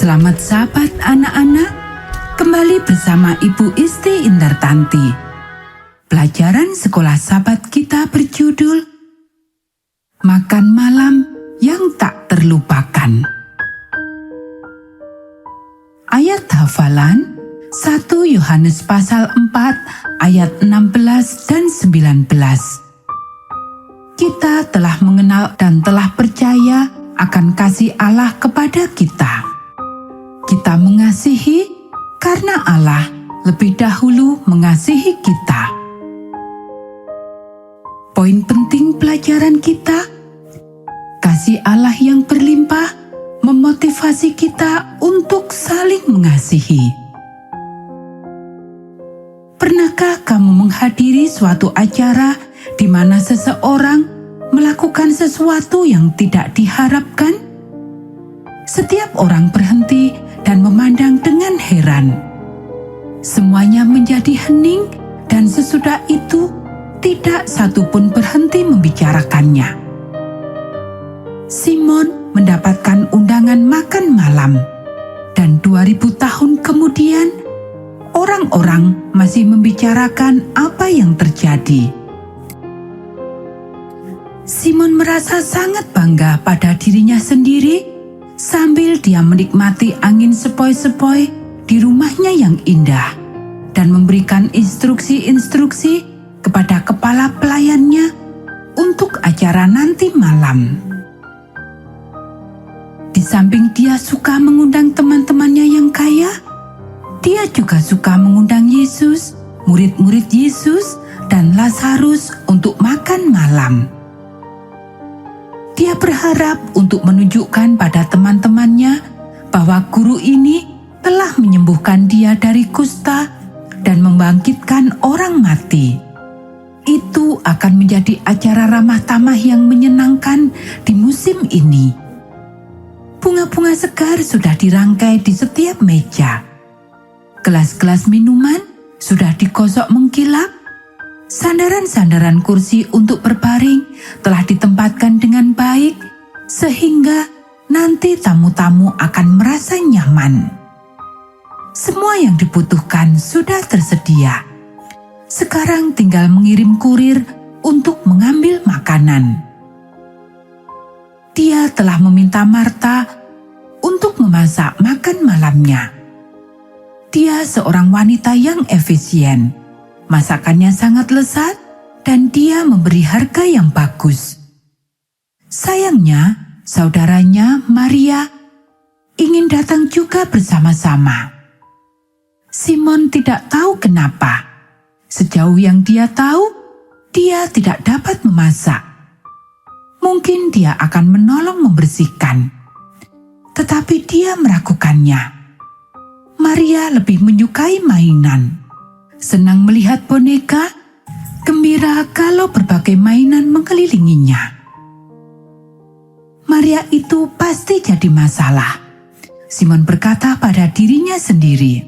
Selamat sahabat anak-anak, kembali bersama Ibu Isti Indartanti. Pelajaran sekolah sahabat kita berjudul Makan Malam yang Tak Terlupakan. Ayat hafalan 1 Yohanes pasal 4 ayat 16 dan 19. Kita telah mengenal dan telah percaya akan kasih Allah kepada kita. Kita mengasihi karena Allah lebih dahulu mengasihi kita. Poin penting pelajaran kita, kasih Allah yang berlimpah memotivasi kita untuk saling mengasihi. Pernahkah kamu menghadiri suatu acara di mana seseorang melakukan sesuatu yang tidak diharapkan? Setiap orang berhenti dan memandang dengan heran. Semuanya menjadi hening dan sesudah itu tidak satu pun berhenti membicarakannya. Simon mendapatkan undangan makan malam dan 2000 tahun kemudian orang-orang masih membicarakan apa yang terjadi. Simon merasa sangat bangga pada dirinya sendiri sambil dia menikmati angin sepoi-sepoi di rumahnya yang indah dan memberikan instruksi-instruksi kepada kepala pelayannya untuk acara nanti malam. Di samping dia suka mengundang teman-temannya yang kaya, dia juga suka mengundang Yesus, murid-murid Yesus, dan Lazarus untuk makan malam. Dia berharap untuk menunjukkan pada teman-temannya bahwa guru ini telah menyembuhkan dia dari kusta dan membangkitkan orang mati. Itu akan menjadi acara ramah tamah yang menyenangkan di musim ini. Bunga-bunga segar sudah dirangkai di setiap meja. Gelas-gelas minuman sudah digosok mengkilap. Sandaran-sandaran kursi untuk berbaring telah ditempatkan dengan baik, sehingga nanti tamu-tamu akan merasa nyaman. Semua yang dibutuhkan sudah tersedia. Sekarang tinggal mengirim kurir untuk mengambil makanan. Dia telah meminta Marta untuk memasak makan malamnya. Dia seorang wanita yang efisien. Masakannya sangat lezat dan dia memberi harga yang bagus. Sayangnya, saudaranya Maria ingin datang juga bersama-sama. Simon tidak tahu kenapa. Sejauh yang dia tahu, dia tidak dapat memasak. Mungkin dia akan menolong membersihkan. Tetapi dia meragukannya. Maria lebih menyukai mainan. Senang melihat boneka, gembira kalau berbagai mainan mengelilinginya. Maria itu pasti jadi masalah, Simon berkata pada dirinya sendiri.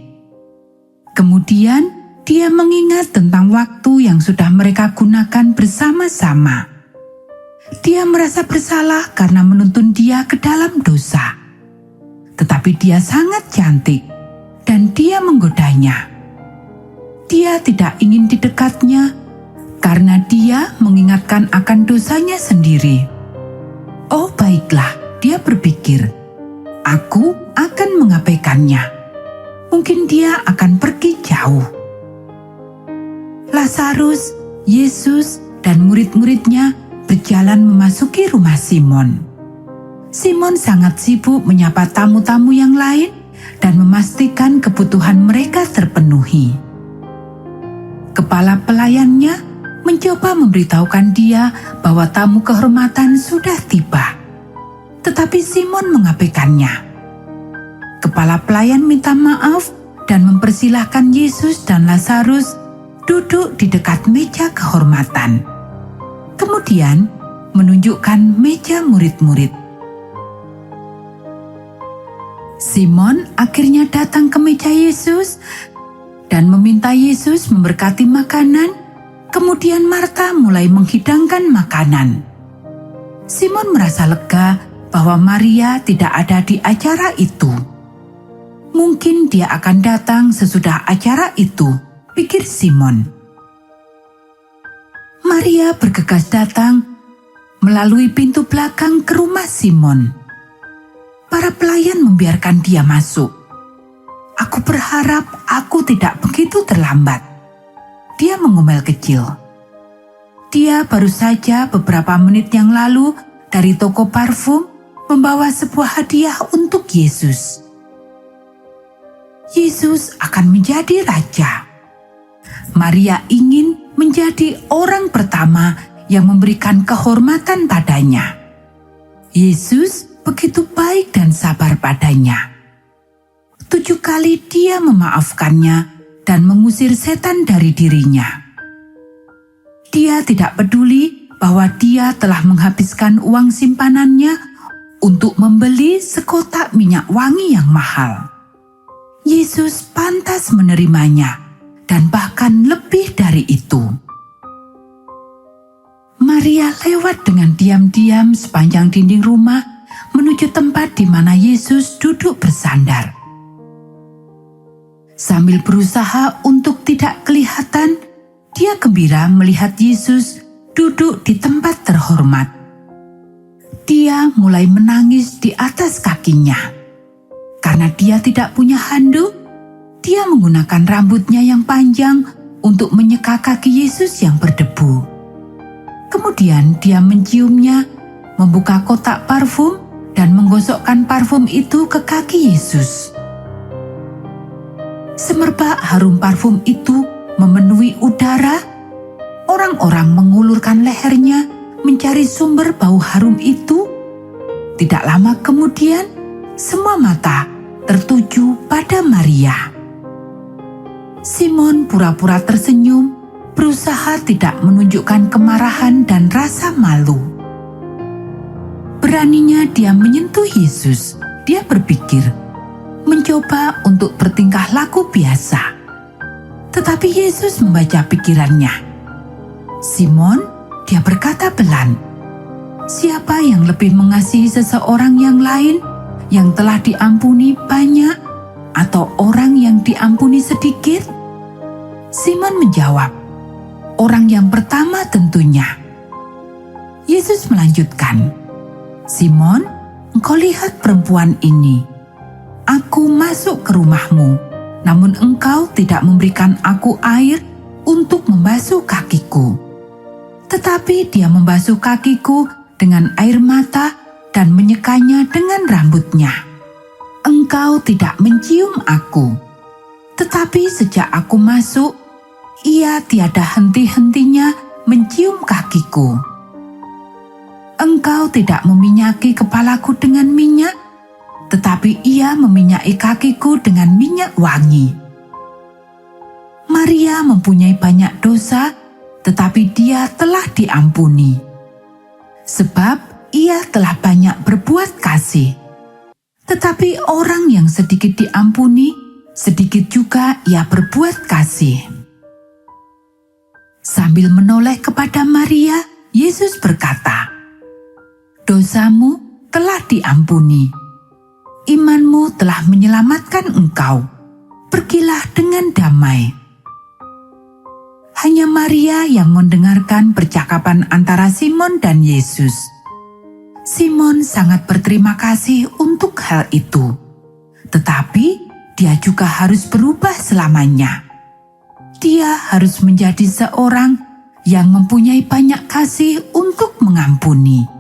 Kemudian dia mengingat tentang waktu yang sudah mereka gunakan bersama-sama. Dia merasa bersalah karena menuntun dia ke dalam dosa. Tetapi dia sangat cantik dan dia menggodanya. Dia tidak ingin di dekatnya karena dia mengingatkan akan dosanya sendiri. Oh baiklah, dia berpikir, aku akan mengabaikannya. Mungkin dia akan pergi jauh. Lazarus, Yesus, dan murid-muridnya berjalan memasuki rumah Simon. Simon sangat sibuk menyapa tamu-tamu yang lain dan memastikan kebutuhan mereka terpenuhi. Kepala pelayannya mencoba memberitahukan dia bahwa tamu kehormatan sudah tiba. Tetapi Simon mengabaikannya. Kepala pelayan minta maaf dan mempersilahkan Yesus dan Lazarus duduk di dekat meja kehormatan. Kemudian menunjukkan meja murid-murid. Simon akhirnya datang ke meja Yesus dan meminta Yesus memberkati makanan. Kemudian Marta mulai menghidangkan makanan. Simon merasa lega bahwa Maria tidak ada di acara itu. Mungkin dia akan datang sesudah acara itu, pikir Simon. Maria bergegas datang melalui pintu belakang ke rumah Simon. Para pelayan membiarkan dia masuk. "Aku berharap aku tidak begitu terlambat," dia mengomel kecil. Dia baru saja beberapa menit yang lalu dari toko parfum membawa sebuah hadiah untuk Yesus. Yesus akan menjadi raja. Maria ingin menjadi orang pertama yang memberikan kehormatan padanya. Yesus begitu baik dan sabar padanya. 7 kali dia memaafkannya dan mengusir setan dari dirinya. Dia tidak peduli bahwa dia telah menghabiskan uang simpanannya untuk membeli sekotak minyak wangi yang mahal. Yesus pantas menerimanya dan bahkan lebih dari itu. Maria lewat dengan diam-diam sepanjang dinding rumah menuju tempat di mana Yesus duduk bersandar. Sambil berusaha untuk tidak kelihatan, dia gembira melihat Yesus duduk di tempat terhormat. Dia mulai menangis di atas kakinya. Karena dia tidak punya handuk, dia menggunakan rambutnya yang panjang untuk menyeka kaki Yesus yang berdebu. Kemudian dia menciumnya, membuka kotak parfum, dan menggosokkan parfum itu ke kaki Yesus. Semerbak harum parfum itu memenuhi udara. Orang-orang mengulurkan lehernya mencari sumber bau harum itu. Tidak lama kemudian, semua mata tertuju pada Maria. Simon pura-pura tersenyum, berusaha tidak menunjukkan kemarahan dan rasa malu. Beraninya dia menyentuh Yesus. Dia berpikir, mencoba untuk bertingkah laku biasa. Tetapi Yesus membaca pikirannya. "Simon," dia berkata pelan, "siapa yang lebih mengasihi seseorang yang lain yang telah diampuni banyak atau orang yang diampuni sedikit?" Simon menjawab, "Orang yang pertama tentunya." Yesus melanjutkan, "Simon, engkau lihat perempuan ini. Aku masuk ke rumahmu, namun engkau tidak memberikan aku air untuk membasuh kakiku. Tetapi dia membasuh kakiku dengan air mata dan menyekanya dengan rambutnya. Engkau tidak mencium aku, tetapi sejak aku masuk, ia tiada henti-hentinya mencium kakiku. Engkau tidak meminyaki kepalaku dengan minyak, tetapi ia meminyaki kakiku dengan minyak wangi. Maria mempunyai banyak dosa, tetapi dia telah diampuni. Sebab ia telah banyak berbuat kasih. Tetapi orang yang sedikit diampuni, sedikit juga ia berbuat kasih." Sambil menoleh kepada Maria, Yesus berkata, "Dosamu telah diampuni. Imanmu telah menyelamatkan engkau. Pergilah dengan damai." Hanya Maria yang mendengarkan percakapan antara Simon dan Yesus. Simon sangat berterima kasih untuk hal itu. Tetapi dia juga harus berubah selamanya. Dia harus menjadi seorang yang mempunyai banyak kasih untuk mengampuni.